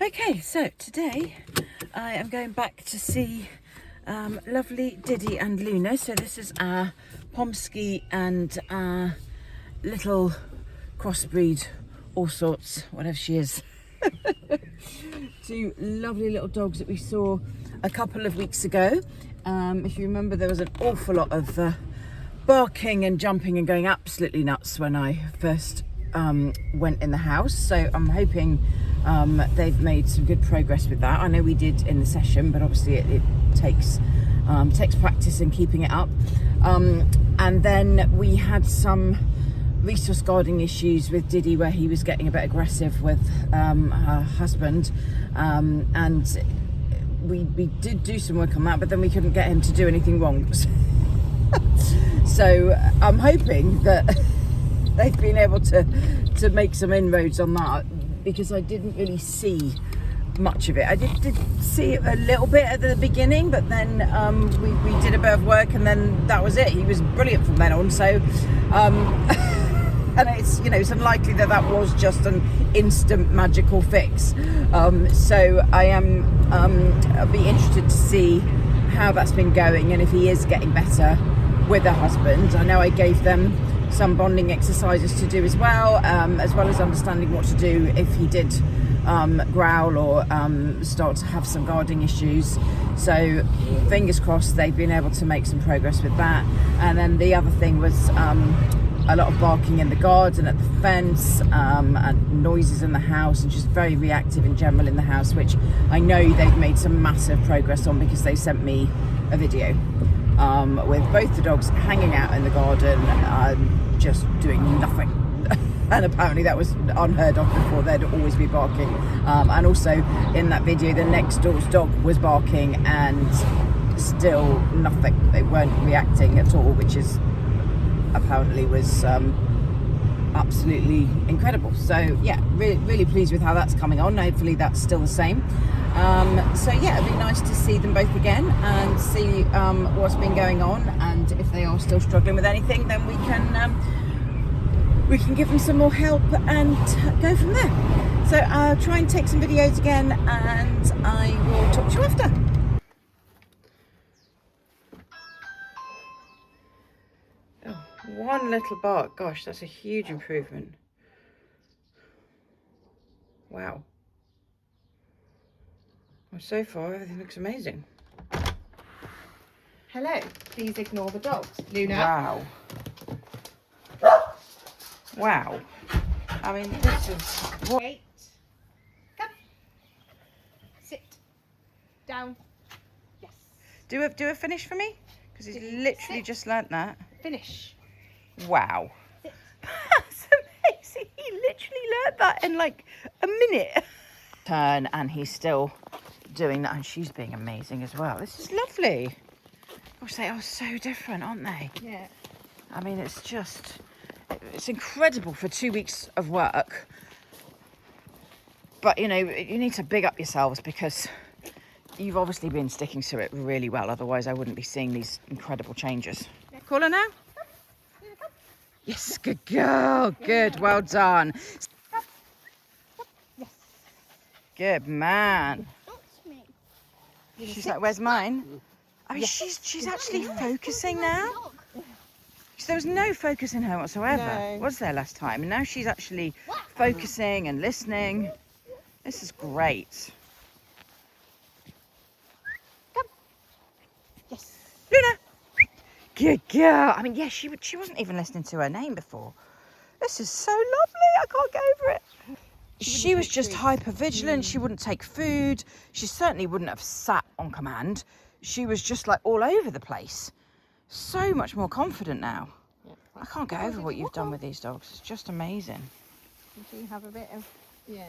Okay, so today I am going back to see lovely Didy and Luna. So this is our Pomsky and our little crossbreed, all sorts, whatever she is. Two lovely little dogs that we saw a couple of weeks ago. If you remember, there was an awful lot of barking and jumping and going absolutely nuts when I first went in the house. So I'm hoping they've made some good progress with that. I know we did in the session, but obviously it takes practice in keeping it up. And then we had some resource guarding issues with Didy where he was getting a bit aggressive with her husband, and we did do some work on that, but then we couldn't get him to do anything wrong. So I'm hoping that they've been able to make some inroads on that, because I didn't really see much of it. I did see a little bit at the beginning, but then we did a bit of work and then that was it. He was brilliant from then on. So and it's, you know, it's unlikely that was just an instant magical fix. So I am I'll be interested to see how that's been going and if he is getting better with her husband. I know I gave them some bonding exercises to do as well as understanding what to do if he did growl or start to have some guarding issues. So fingers crossed they've been able to make some progress with that. And then the other thing was a lot of barking in the garden, at the fence, and noises in the house, and just very reactive in general in the house, which I know they've made some massive progress on, because they sent me a video with both the dogs hanging out in the garden, just doing nothing. And apparently that was unheard of before. They'd always be barking. And also in that video, the next door's dog was barking and still nothing. They weren't reacting at all, which is apparently was absolutely incredible. So yeah, really pleased with how that's coming on. Hopefully that's still the same. So yeah, it'd be nice to see them both again and see what's been going on, and if they are still struggling with anything, then we can give them some more help and go from there. So I'll try and take some videos again, and I will talk to you after. Oh, one little bark. Gosh, that's a huge improvement. Wow. Well, so far everything looks amazing. Hello, please ignore the dogs. Luna. Wow. Wow. I mean, this is what. Wait. Come. Sit. Down. Yes. Do a finish for me, because he's literally just learnt that. Finish. Wow. Sit. That's amazing. He literally learnt that in like a minute. Turn, and he's still doing that, and she's being amazing as well. This is lovely. Gosh, they are so different, aren't they? Yeah. I mean, it's incredible for 2 weeks of work. But, you know, you need to big up yourselves, because you've obviously been sticking to it really well. Otherwise, I wouldn't be seeing these incredible changes. Call her now? Yes, good girl. Good, well done. Yes. Good man. She's like, where's mine? I mean, Yes. she's actually focusing now. There was no focus in her whatsoever, No. was there, last time? And now she's actually focusing and listening. This is great. Come. Yes. Luna! Good girl. I mean, yeah, she wasn't even listening to her name before. This is so lovely. I can't get over it. She was just hyper vigilant. She wouldn't take food. She certainly wouldn't have sat on command. She was just like all over the place. So much more confident now. Yeah. I can't get over what you've done with these dogs. It's just amazing. Do you have a bit of... Yeah.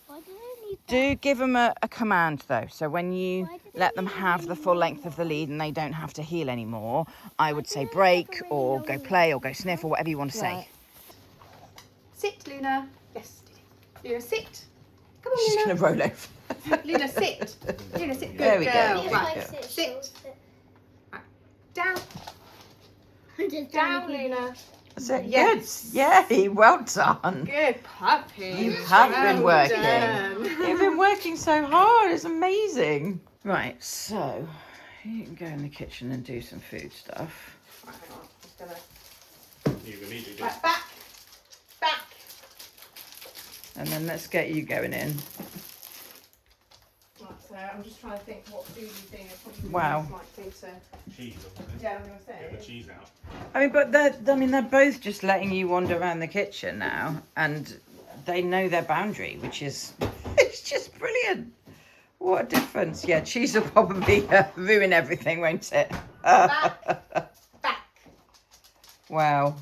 Why do I need that? Do give them a command though. So when you Why do they let them need have the full length of the lead and they don't have to heel anymore, I would say break or go play or go sniff or whatever you want to say. Right. Sit, Luna. Yes. Luna, sit. Come on, She's Luna. going to roll over. Luna, sit. Luna, sit. Good There we go. girl. Good Right. girl. Sit. Down. I'm just Down, trying to keep Luna. Is it Yes. good? Yay, well done. Good puppy. You have been Well working. done. You've been working so hard. It's amazing. Right, so you can go in the kitchen and do some food stuff. Right, hang on. I'm just gonna. You immediately do. Right, back. And then let's get you going in. Right, so I'm just trying to think what food you think is probably Wow. most likely to. Cheese, obviously. Yeah, I'm gonna say. Get the cheese out. I mean, but they're both just letting you wander around the kitchen now, and they know their boundary, which is it's just brilliant. What a difference! Yeah, cheese will probably ruin everything, won't it? Back. Wow.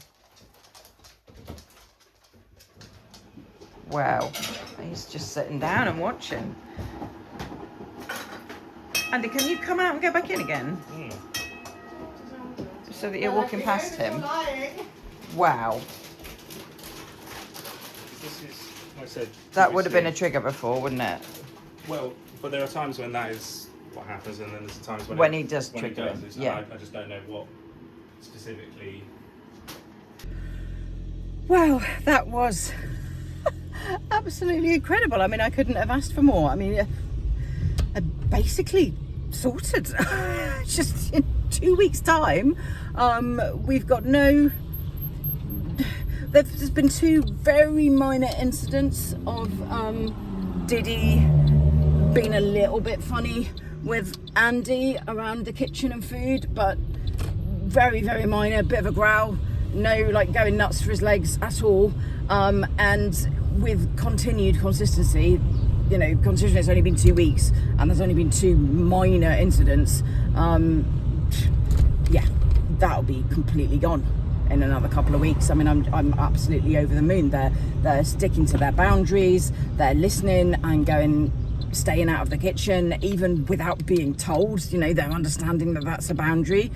Wow. He's just sitting down and watching. Andy, can you come out and go back in again? So that you're walking past him. Wow. This is, like I said. That would have been a previously- trigger before, wouldn't it? Well, but there are times when that is what happens, and then there's times When he does when trigger it him, does. yeah. I just don't know what specifically. Well, that was absolutely incredible. I mean, I couldn't have asked for more. I mean, basically sorted. Just in 2 weeks' time, we've got no. There's been 2 very minor incidents of Didy being a little bit funny with Andy around the kitchen and food, but very, very minor. Bit of a growl. No, like going nuts for his legs at all. And with continued consistency, you know, considering it's only been 2 weeks and there's only been 2 minor incidents, yeah, that'll be completely gone in another couple of weeks. I mean, I'm absolutely over the moon. They're sticking to their boundaries. They're listening and staying out of the kitchen, even without being told. You know, they're understanding that that's a boundary.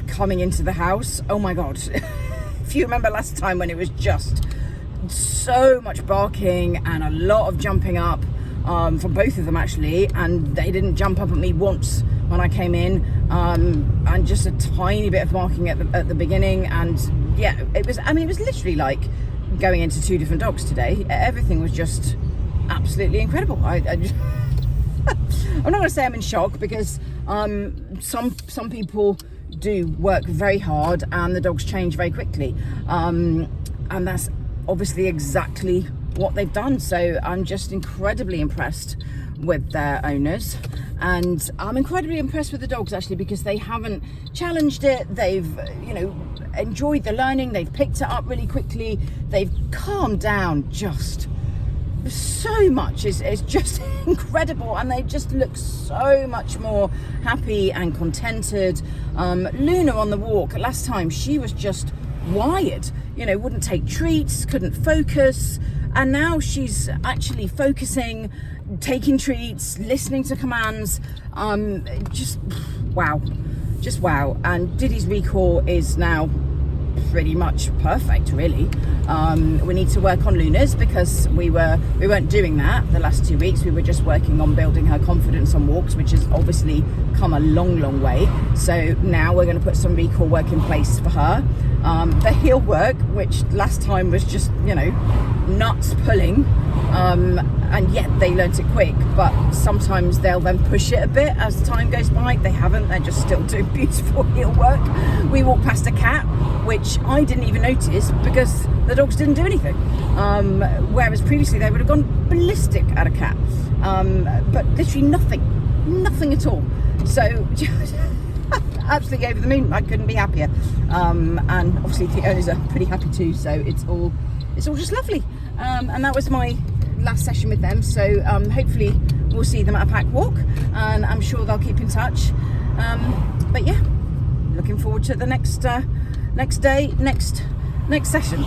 Coming into the house, oh my God. If you remember last time when it was just so much barking and a lot of jumping up from both of them actually, and they didn't jump up at me once when I came in, and just a tiny bit of barking at the beginning. And yeah, it was literally like going into 2 different dogs today. Everything was just absolutely incredible. I just I'm not going to say I'm in shock, because some people do work very hard and the dogs change very quickly, and that's obviously exactly what they've done. So I'm just incredibly impressed with their owners, and I'm incredibly impressed with the dogs actually, because they haven't challenged it. They've, you know, enjoyed the learning. They've picked it up really quickly. They've calmed down just so much. It's just incredible, and they just look so much more happy and contented. Luna on the walk last time, she was just wired, you know, wouldn't take treats, couldn't focus, and now she's actually focusing, taking treats, listening to commands. Just wow. And Didy's recall is now pretty much perfect, really. We need to work on Luna's, because we weren't doing that the last 2 weeks. We were just working on building her confidence on walks, which has obviously come a long way. So now we're going to put some recall work in place for her. The heel work, which last time was just, you know, nuts pulling, and yet they learnt it quick, but sometimes they'll then push it a bit as time goes by. They haven't, they're just still doing beautiful heel work. We walked past a cat, which I didn't even notice because the dogs didn't do anything, whereas previously they would have gone ballistic at a cat, but literally nothing at all. So absolutely over the moon. I couldn't be happier, and obviously the owners are pretty happy too, so it's all just lovely. And that was my last session with them, so hopefully we'll see them at a pack walk, and I'm sure they'll keep in touch. But yeah, looking forward to the next day, next session.